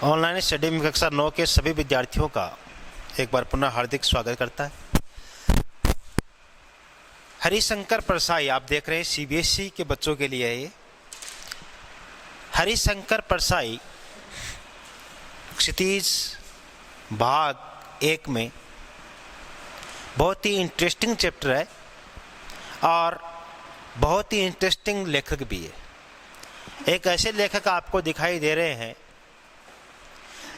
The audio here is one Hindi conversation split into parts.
ऑनलाइन स्टडी में कक्षा 9 के सभी विद्यार्थियों का एक बार पुनः हार्दिक स्वागत करता है। हरिशंकर परसाई आप देख रहे हैं, सीबीएसई के बच्चों के लिए है ये। हरिशंकर परसाई क्षितिज भाग 1 में बहुत ही इंटरेस्टिंग चैप्टर है और बहुत ही इंटरेस्टिंग लेखक भी है। एक ऐसे लेखक आपको दिखाई दे रहे हैं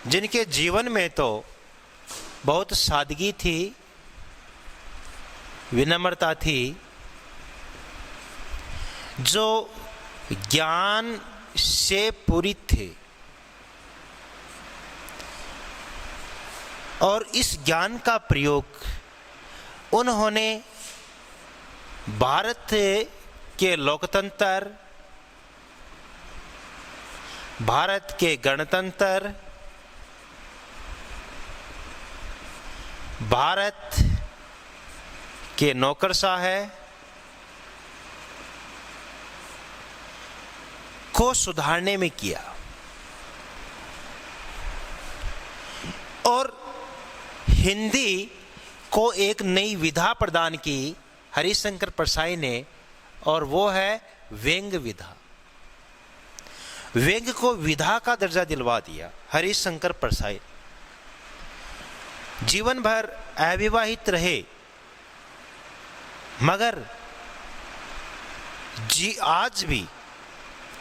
जिनके जीवन में तो बहुत सादगी थी, विनम्रता थी, जो ज्ञान से पूरित थे और इस ज्ञान का प्रयोग उन्होंने भारत के लोकतंत्र, भारत के गणतंत्र, भारत के नौकरशाह को सुधारने में किया और हिंदी को एक नई विधा प्रदान की हरिशंकर परसाई ने, और वो है व्यंग्य विधा। व्यंग्य को विधा का दर्जा दिलवा दिया हरिशंकर परसाई। जीवन भर अविवाहित रहे, मगर आज भी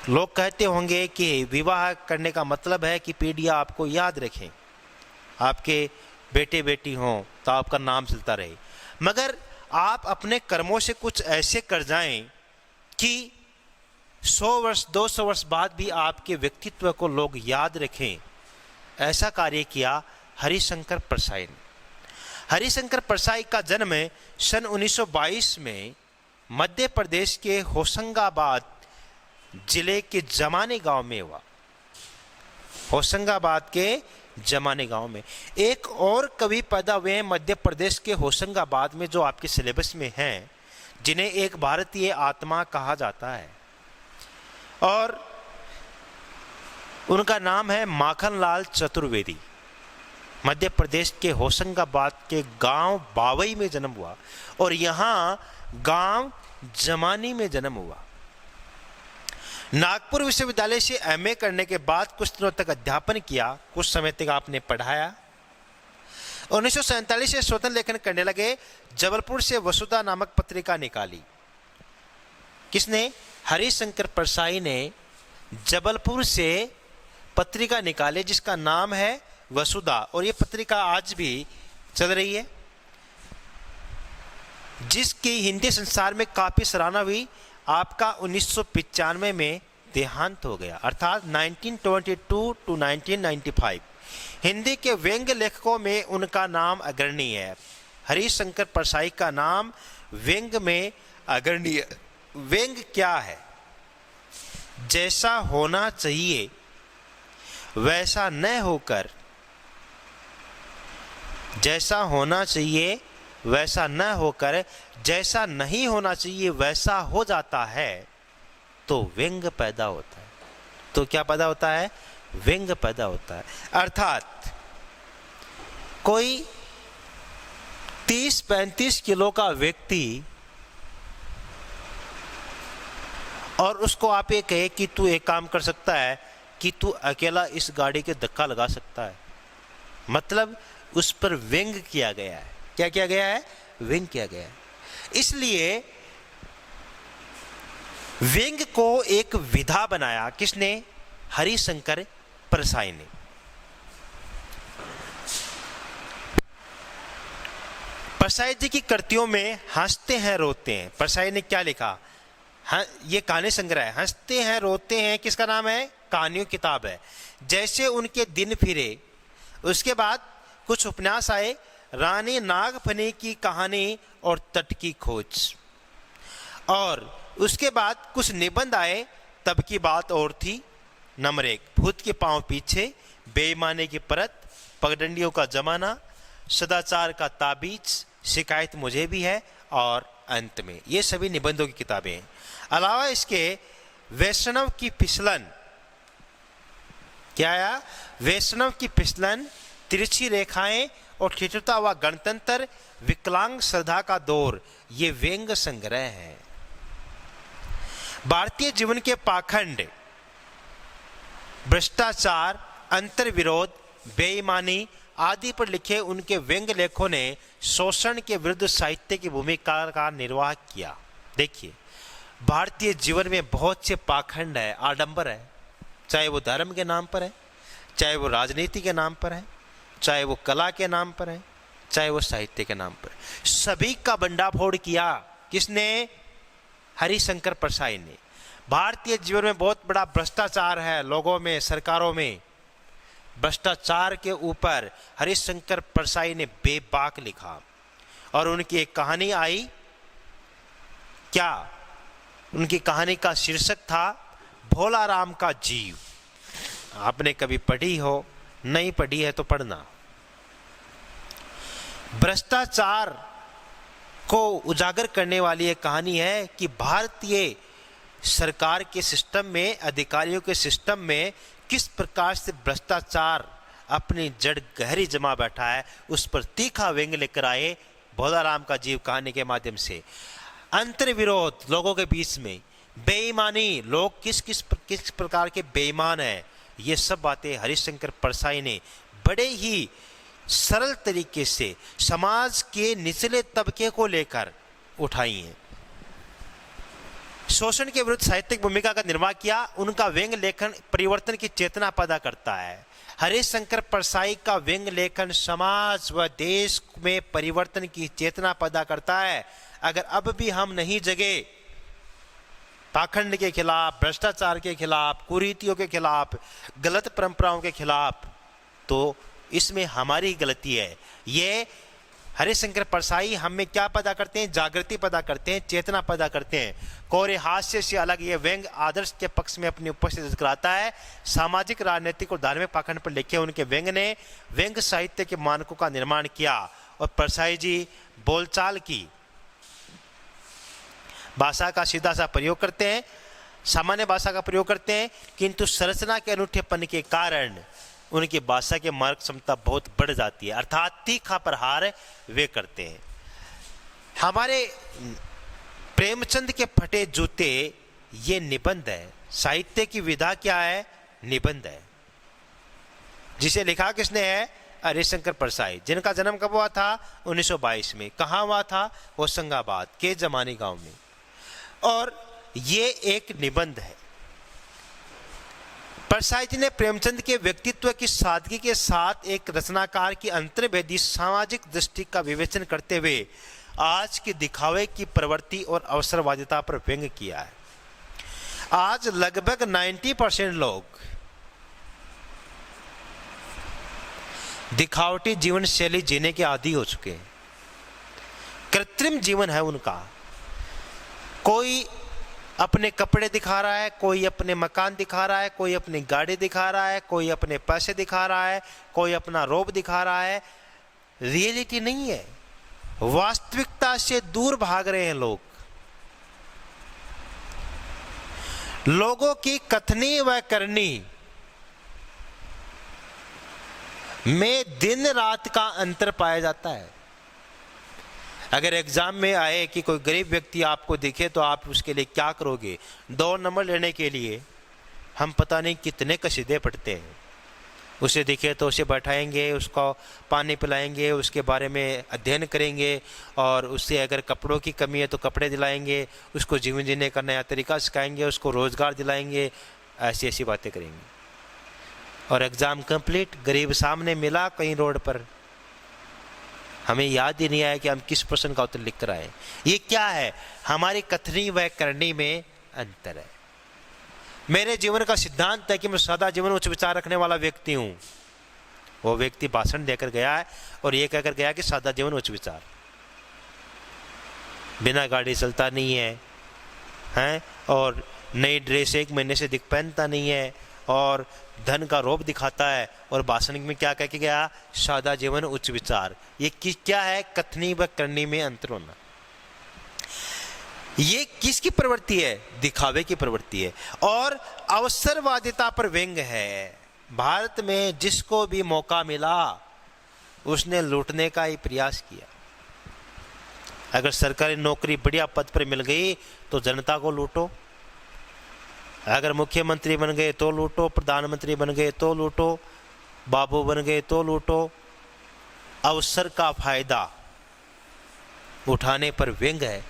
लोग कहते होंगे कि विवाह करने का मतलब है कि पीढ़ियां आपको याद रखें, आपके बेटे बेटी हों तो आपका नाम चलता रहे। मगर आप अपने कर्मों से कुछ ऐसे कर जाएं कि 100 वर्ष 200 वर्ष बाद भी आपके व्यक्तित्व को लोग याद रखें। ऐसा कार्य किया हरिशंकर परसाई ने। हरिशंकर परसाई का जन्म सन 1922 में मध्य प्रदेश के होशंगाबाद जिले के जमाने गांव में हुआ। होशंगाबाद के जमाने गांव में एक और कवि पैदा हुए हैं मध्य प्रदेश के होशंगाबाद में, जो आपके सिलेबस में हैं, जिन्हें एक भारतीय आत्मा कहा जाता है, और उनका नाम है माखनलाल चतुर्वेदी। मध्य प्रदेश के होशंगाबाद के गांव बावई में जन्म हुआ और यहाँ गांव जमानी में जन्म हुआ। नागपुर विश्वविद्यालय से एमए करने के बाद कुछ दिनों तक अध्यापन किया, कुछ समय तक आपने पढ़ाया। 1947 से स्वतंत्र लेखन करने लगे। जबलपुर से वसुधा नामक पत्रिका निकाली। किसने? हरिशंकर परसाई ने जबलपुर से पत्रिका निकाले जिसका नाम है वसुधा, और ये पत्रिका आज भी चल रही है, जिसकी हिंदी संसार में काफी सराहना हुई। आपका 1995 में देहांत हो गया, अर्थात 1922 टू 1995। हिंदी के व्यंग्य लेखकों में उनका नाम अग्रणी है। हरिशंकर परसाई का नाम व्यंग्य में अग्रणी है। व्यंग्य क्या है? जैसा होना चाहिए वैसा न होकर, जैसा होना चाहिए वैसा न होकर जैसा नहीं होना चाहिए वैसा हो जाता है तो व्यंग्य पैदा होता है। तो क्या पैदा होता है? व्यंग्य पैदा होता है। अर्थात कोई 30-35 किलो का व्यक्ति और उसको आप ये कहे कि तू एक काम कर सकता है कि तू अकेला इस गाड़ी के धक्का लगा सकता है, मतलब उस पर व्यंग्य किया गया है। क्या किया गया है? व्यंग्य किया गया है। इसलिए व्यंग्य को एक विधा बनाया। किसने? हरिशंकर परसाई ने। परसाई जी की कृतियों में हंसते हैं रोते हैं। परसाई ने क्या लिखा? ये कहानी संग्रह है। हंसते हैं रोते हैं किसका नाम है? कहानियों किताब है। जैसे उनके दिन फिरे, उसके बाद कुछ उपन्यास आए, रानी नागफनी की कहानी और तट की खोज, और उसके बाद कुछ निबंध आए, तब की बात और थी, नंबर 1, भूत के पांव पीछे, बेईमानी की परत, पगडंडियों का जमाना, सदाचार का ताबीज, शिकायत मुझे भी है, और अंत में। ये सभी निबंधों की किताबें हैं। अलावा इसके वैष्णव की फिसलन, क्या आया? वैष्णव की फिसलन, तिरछी रेखाएं और ठिठुरता हुआ गणतंत्र, विकलांग श्रद्धा का दौर, ये व्यंग संग्रह है। भारतीय जीवन के पाखंड, भ्रष्टाचार, अंतर्विरोध, बेईमानी आदि पर लिखे उनके व्यंग लेखों ने शोषण के विरुद्ध साहित्य की भूमिका का निर्वाह किया। देखिए, भारतीय जीवन में बहुत से पाखंड है, आडंबर है, चाहे वो धर्म के नाम पर है, चाहे वो राजनीति के नाम पर है, चाहे वो कला के नाम पर है, चाहे वो साहित्य के नाम पर है। सभी का भंडाफोड़ किया। किसने? हरिशंकर परसाई ने। भारतीय जीवन में बहुत बड़ा भ्रष्टाचार है, लोगों में, सरकारों में। भ्रष्टाचार के ऊपर हरिशंकर परसाई ने बेबाक लिखा और उनकी एक कहानी आई। क्या? उनकी कहानी का शीर्षक था भोला राम का जीव। आपने कभी पढ़ी हो, नहीं पढ़ी है तो पढ़ना। भ्रष्टाचार को उजागर करने वाली एक कहानी है कि भारतीय सरकार के सिस्टम में, अधिकारियों के सिस्टम में किस प्रकार से भ्रष्टाचार अपनी जड़ गहरी जमा बैठा है, उस पर तीखा व्यंग लेकर आए भोला राम का जीव कहानी के माध्यम से। अंतर्विरोध लोगों के बीच में, बेईमानी, लोग किस प्रकार के बेईमान हैं, ये सब बातें हरिशंकर परसाई ने बड़े ही सरल तरीके से समाज के निचले तबके को लेकर उठाई हैं। शोषण के विरुद्ध साहित्यिक भूमिका का निर्वाह किया। उनका व्यंग लेखन परिवर्तन की चेतना पैदा करता है। हरिशंकर परसाई का व्यंग लेखन समाज व देश में परिवर्तन की चेतना पैदा करता है। अगर अब भी हम नहीं जगे पाखंड के खिलाफ, भ्रष्टाचार के खिलाफ, कुरीतियों के खिलाफ, गलत परंपराओं के खिलाफ, तो इसमें हमारी गलती है। ये हरिशंकर परसाई हमें क्या पैदा करते हैं? जागृति पैदा करते हैं, चेतना पैदा करते हैं। कोरे हास्य से अलग ये व्यंग आदर्श के पक्ष में अपनी उपस्थिति कराता है। सामाजिक, राजनीतिक और धार्मिक पाखंड पर लिखे उनके व्यंग ने व्यंग साहित्य के मानकों का निर्माण किया। और परसाई जी बोलचाल की भाषा का सीधा सा प्रयोग करते हैं, सामान्य भाषा का प्रयोग करते हैं, किंतु संरचना के अनूठेपन के कारण उनकी भाषा की मार्ग क्षमता बहुत बढ़ जाती है, अर्थात तीखा प्रहार वे करते हैं। हमारे प्रेमचंद के फटे जूते ये निबंध है। साहित्य की विधा क्या है? निबंध है, जिसे लिखा किसने है? हरिशंकर परसाई, जिनका जन्म कब हुआ था? 1922 में। कहाँ हुआ था? होशंगाबाद के जमानी गांव में। और ये एक निबंध है। परसाई जी ने प्रेमचंद के व्यक्तित्व की सादगी के साथ एक रचनाकार की अंतर्भेदी सामाजिक दृष्टि का विवेचन करते हुए आज के दिखावे की प्रवृत्ति और अवसरवादिता पर व्यंग किया है। आज लगभग 90% लोग दिखावटी जीवन शैली जीने के आदी हो चुके हैं। कृत्रिम जीवन है उनका। कोई अपने कपड़े दिखा रहा है, कोई अपने मकान दिखा रहा है, कोई अपनी गाड़ी दिखा रहा है, कोई अपने पैसे दिखा रहा है, कोई अपना रोब दिखा रहा है। रियलिटी नहीं है, वास्तविकता से दूर भाग रहे हैं लोग। लोगों की कथनी व करनी में दिन रात का अंतर पाया जाता है। अगर एग्जाम में आए कि कोई गरीब व्यक्ति आपको दिखे तो आप उसके लिए क्या करोगे? 2 नंबर लेने के लिए हम पता नहीं कितने कसीदे पढ़ते हैं। उसे दिखे तो उसे बैठाएंगे, उसको पानी पिलाएंगे, उसके बारे में अध्ययन करेंगे, और उससे अगर कपड़ों की कमी है तो कपड़े दिलाएंगे, उसको जीवन जीने का नया तरीका सिखाएंगे, उसको रोज़गार दिलाएंगे, ऐसी ऐसी बातें करेंगे। और एग्ज़ाम कंप्लीट, गरीब सामने मिला कहीं रोड पर, हमें याद ही नहीं आया कि हम किस प्रश्न का उत्तर लिख कर आए। ये क्या है? हमारी कथनी व करनी में अंतर है। मेरे जीवन का सिद्धांत है कि मैं सादा जीवन उच्च विचार रखने वाला व्यक्ति हूँ। वो व्यक्ति भाषण देकर गया है और ये कहकर गया कि सादा जीवन उच्च विचार, बिना गाड़ी चलता नहीं है, हैं, और नई ड्रेस 1 महीने से पहनता नहीं है, और धन का रोब दिखाता है, और भाषण में क्या कह के गया? सादा जीवन उच्च विचार। ये क्या है? कथनी व करनी में अंतर होना। ये किसकी प्रवृत्ति है? दिखावे की प्रवृत्ति है। और अवसरवादिता पर व्यंग है। भारत में जिसको भी मौका मिला उसने लूटने का ही प्रयास किया। अगर सरकारी नौकरी बढ़िया पद पर मिल गई तो जनता को लूटो, अगर मुख्यमंत्री बन गए तो लूटो, प्रधानमंत्री बन गए तो लूटो, बाबू बन गए तो लूटो। अवसर का फायदा उठाने पर व्यंग है।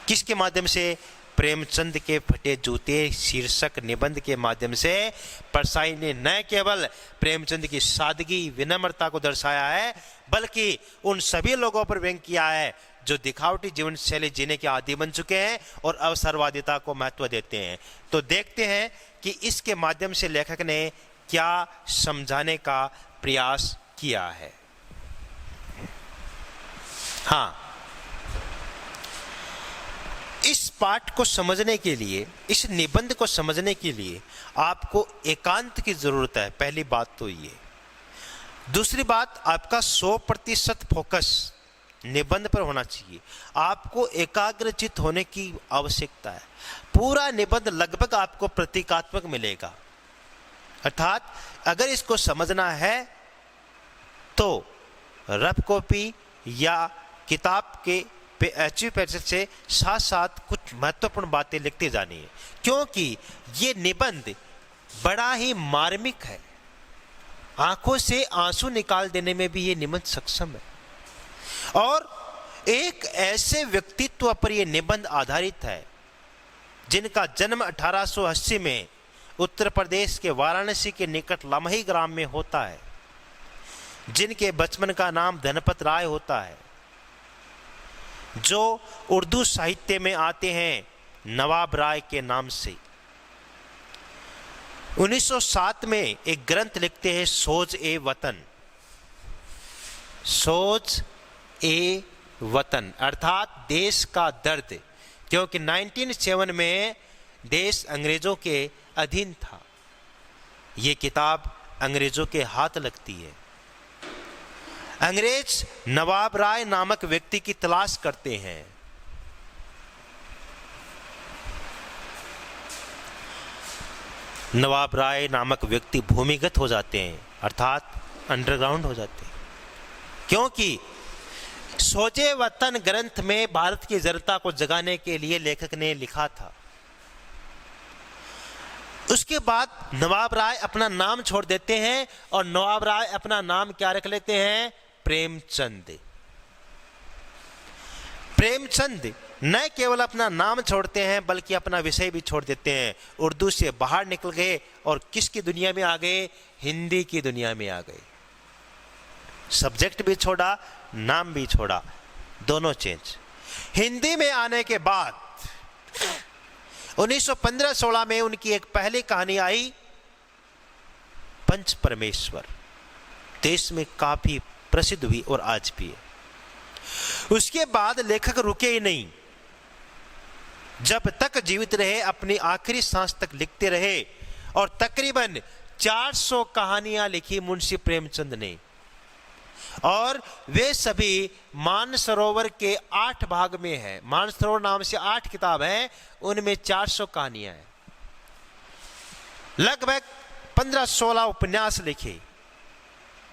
किसके माध्यम से? प्रेमचंद के फटे जूते शीर्षक निबंध के माध्यम से परसाई ने न केवल प्रेमचंद की सादगी विनम्रता को दर्शाया है, बल्कि उन सभी लोगों पर व्यंग किया है जो दिखावटी जीवन शैली जीने के आदी बन चुके हैं और अवसरवादिता को महत्व देते हैं। तो देखते हैं कि इसके माध्यम से लेखक ने क्या समझाने का प्रयास किया है। हाँ, इस पाठ को समझने के लिए, इस निबंध को समझने के लिए आपको एकांत की जरूरत है। पहली बात तो ये। दूसरी बात, आपका 100% फोकस निबंध पर होना चाहिए। आपको एकाग्रचित होने की आवश्यकता है। पूरा निबंध लगभग आपको प्रतीकात्मक मिलेगा, अर्थात अगर इसको समझना है तो रफ कॉपी या किताब के पैसेज से साथ साथ कुछ महत्वपूर्ण बातें लिखती जानी है, क्योंकि ये निबंध बड़ा ही मार्मिक है। आंखों से आंसू निकाल देने में भी ये निबंध सक्षम है। और एक ऐसे व्यक्तित्व पर यह निबंध आधारित है जिनका जन्म 1880 में उत्तर प्रदेश के वाराणसी के निकट लमही ग्राम में होता है, जिनके बचपन का नाम धनपत राय होता है, जो उर्दू साहित्य में आते हैं नवाब राय के नाम से। 1907 में एक ग्रंथ लिखते हैं सोज ए वतन, सोज ए वतन अर्थात देश का दर्द, क्योंकि 1907 में देश अंग्रेजों के अधीन था। ये किताब अंग्रेजों के हाथ लगती है। अंग्रेज नवाब राय नामक व्यक्ति की तलाश करते हैं। नवाब राय नामक व्यक्ति भूमिगत हो जाते हैं, अर्थात अंडरग्राउंड हो जाते हैं, क्योंकि सोजे वतन ग्रंथ में भारत की जनता को जगाने के लिए लेखक ने लिखा था। उसके बाद नवाब राय अपना नाम छोड़ देते हैं और नवाब राय अपना नाम क्या रख लेते हैं? प्रेमचंद। प्रेमचंद न केवल अपना नाम छोड़ते हैं बल्कि अपना विषय भी छोड़ देते हैं। उर्दू से बाहर निकल गए और किसकी दुनिया में आ गए? हिंदी की दुनिया में आ गए। सब्जेक्ट भी छोड़ा, नाम भी छोड़ा, दोनों चेंज। हिंदी में आने के बाद 1915-16 में उनकी एक पहली कहानी आई पंच परमेश्वर, देश में काफी प्रसिद्ध हुई और आज भी है। उसके बाद लेखक रुके ही नहीं, जब तक जीवित रहे अपनी आखिरी सांस तक लिखते रहे और तकरीबन 400 कहानियां लिखी मुंशी प्रेमचंद ने, और वे सभी मानसरोवर के 8 भाग में है। मानसरोवर नाम से 8 किताब हैं, उनमें 400 कहानियां हैं। लगभग 15-16 उपन्यास लिखे।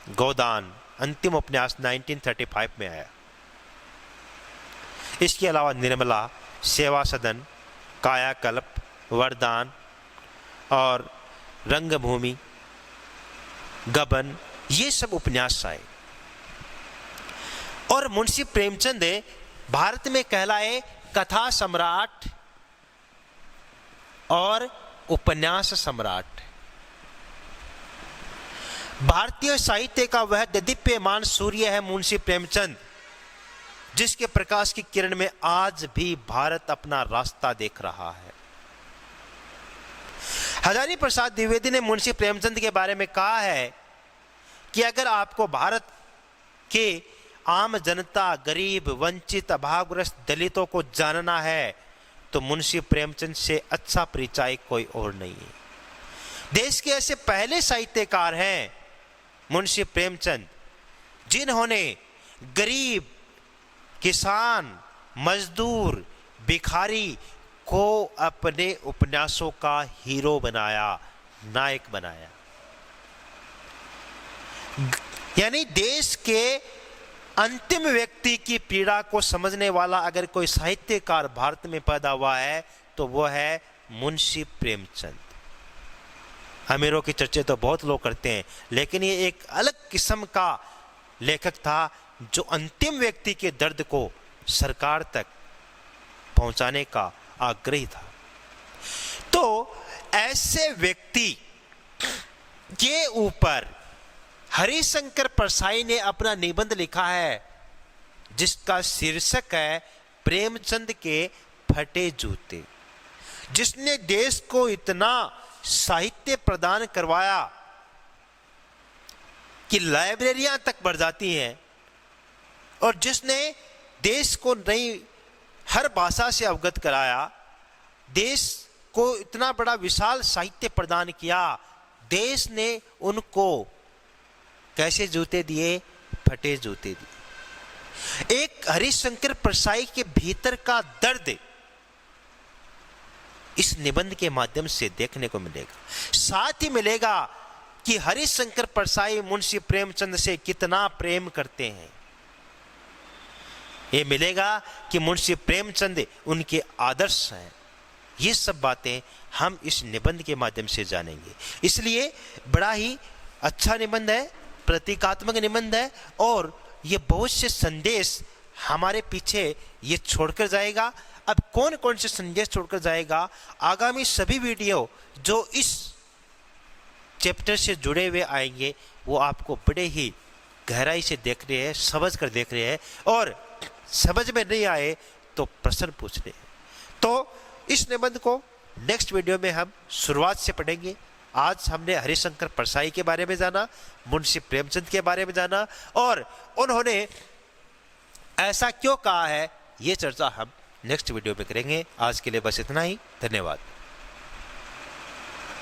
गोदान अंतिम उपन्यास 1935 में आया। इसके अलावा निर्मला, सेवा सदन, कायाकल्प, वरदान और रंगभूमि, गबन, ये सब उपन्यास आए। और मुंशी प्रेमचंद भारत में कहलाए कथा सम्राट और उपन्यास सम्राट। भारतीय साहित्य का वह दिव्यमान सूर्य है मुंशी प्रेमचंद, जिसके प्रकाश की किरण में आज भी भारत अपना रास्ता देख रहा है। हजारी प्रसाद द्विवेदी ने मुंशी प्रेमचंद के बारे में कहा है कि अगर आपको भारत के आम जनता, गरीब, वंचित, अभावग्रस्त दलितों को जानना है तो मुंशी प्रेमचंद से अच्छा परिचय कोई और नहीं है। देश के ऐसे पहले साहित्यकार हैं मुंशी प्रेमचंद, जिन्होंने गरीब, किसान, मजदूर, भिखारी को अपने उपन्यासों का हीरो बनाया, नायक बनाया। यानी देश के अंतिम व्यक्ति की पीड़ा को समझने वाला अगर कोई साहित्यकार भारत में पैदा हुआ है तो वो है मुंशी प्रेमचंद। अमीरों की चर्चे तो बहुत लोग करते हैं, लेकिन ये एक अलग किस्म का लेखक था जो अंतिम व्यक्ति के दर्द को सरकार तक पहुंचाने का आग्रही था। तो ऐसे व्यक्ति के ऊपर हरिशंकर परसाई ने अपना निबंध लिखा है जिसका शीर्षक है प्रेमचंद के फटे जूते, जिसने देश को इतना साहित्य प्रदान करवाया कि लाइब्रेरियां तक बढ़ जाती हैं, और जिसने देश को नई हर भाषा से अवगत कराया, देश को इतना बड़ा विशाल साहित्य प्रदान किया। देश ने उनको कैसे जूते दिए? फटे जूते दिए। एक हरिशंकर परसाई के भीतर का दर्द इस निबंध के माध्यम से देखने को मिलेगा। साथ ही मिलेगा कि हरिशंकर परसाई मुंशी प्रेमचंद से कितना प्रेम करते हैं। ये मिलेगा कि मुंशी प्रेमचंद उनके आदर्श हैं। ये सब बातें हम इस निबंध के माध्यम से जानेंगे। इसलिए बड़ा ही अच्छा निबंध है, प्रतीकात्मक निबंध है, और ये बहुत से संदेश हमारे पीछे ये छोड़कर जाएगा। अब कौन कौन से संदेश छोड़कर जाएगा, आगामी सभी वीडियो जो इस चैप्टर से जुड़े हुए आएंगे वो आपको बड़े ही गहराई से देख रहे हैं, समझ कर देख रहे हैं, और समझ में नहीं आए तो प्रश्न पूछ रहे हैं। तो इस निबंध को नेक्स्ट वीडियो में हम शुरुआत से पढ़ेंगे। आज हमने हरिशंकर परसाई के बारे में जाना, मुंशी प्रेमचंद के बारे में जाना, और उन्होंने ऐसा क्यों कहा है ये चर्चा हम नेक्स्ट वीडियो में करेंगे। आज के लिए बस इतना ही। धन्यवाद।